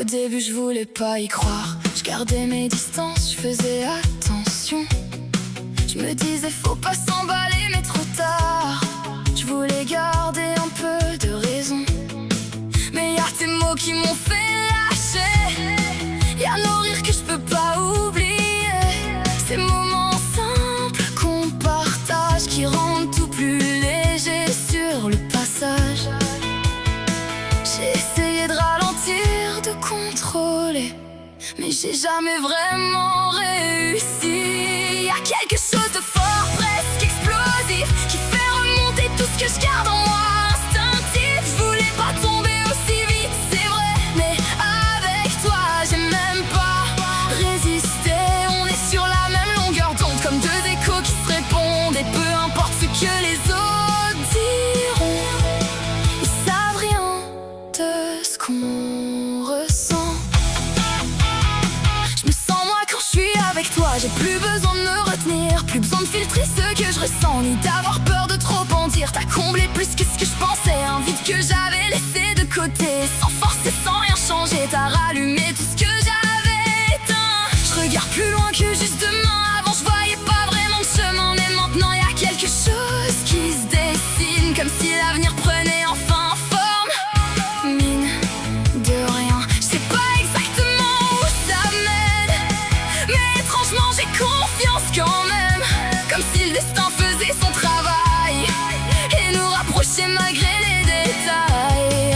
début je voulais pas y croire. Je gardais mes distances, je faisais attention. Je me disais faut pas s'emballer mais trop tard. Je voulais garder un peu de raison. Mais y'a tes mots qui m'ont fait lâcher. Y'a nos rires que je peux pas oublier. Ces moments simples qu'on partage qui rendent tout plus léger sur le passage. J'ai essayé de ralentir, de contrôler, mais j'ai jamais vraiment réussi. Y'a quelque chose de fort, presque explosif, qui fait remonter tout ce que je garde en moi, instinctif. Je voulais pas tomber aussi vite, c'est vrai, mais avec toi j'ai même pas résisté. On est sur la même longueur d'onde, comme deux échos qui se répondent. Et peu importe ce que les autres diront, ils savent rien de ce qu'on ressent. Je me sens moi quand je suis avec toi. J'ai plus besoin de me retenir, plus besoin de filtrer ce que je ressens, ni d'avoir peur de trop en dire. T'as comblé plus que ce que je pensais, un vide que j'avais laissé de côté. Sans forcer, sans rien changer, t'as rallumé tout ce que j'avais éteint. Je regarde plus loin que juste demain. Avant je voyais pas vraiment de chemin, mais maintenant y a quelque chose qui se dessine, comme si l'avenir prenait enfin forme. Mine de rien, je sais pas exactement où ça mène, mais étrangement j'ai confiance quand même, comme si le destin faisait son travail et nous rapprochait malgré les détails.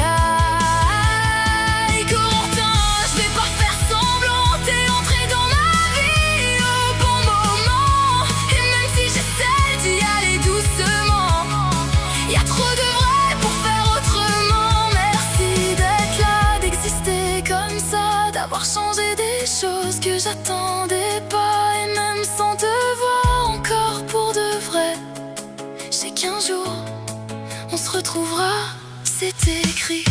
Corentin, je vais pas faire semblant, t'es entré dans ma vie au bon moment. Et même si j'essaie d'y aller doucement, y a trop de vrai pour faire autrement. Merci d'être là, d'exister comme ça, d'avoir changé des choses que j'attendais pas. Et même sans te voir encore pour de vrai, je sais qu'un jour on se retrouvera, c'est écrit.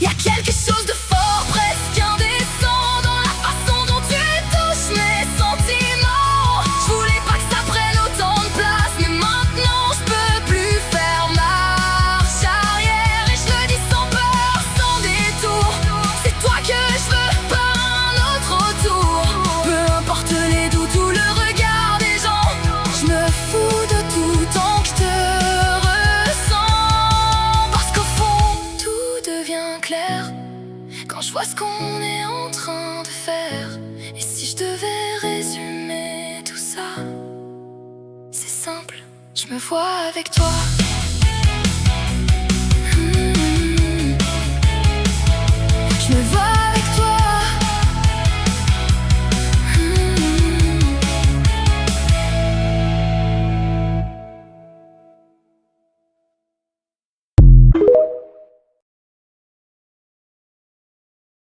Y'a quelque chose de fort, presque indécent, dans la façon dont tu touches mes sentiments. Je voulais pas que ça prenne autant de place, mais maintenant je peux plus faire marche arrière. Et je le dis sans peur, sans détour, c'est toi que je veux, pas un autre autour. Peu importe les doutes ou le regard des gens, je me fous de tout tant que je te ressens. Parce qu'au fond, tout devient clair quand je vois ce qu'on est en train de faire. Et si je devais résumer tout ça, c'est simple, je me vois avec toi.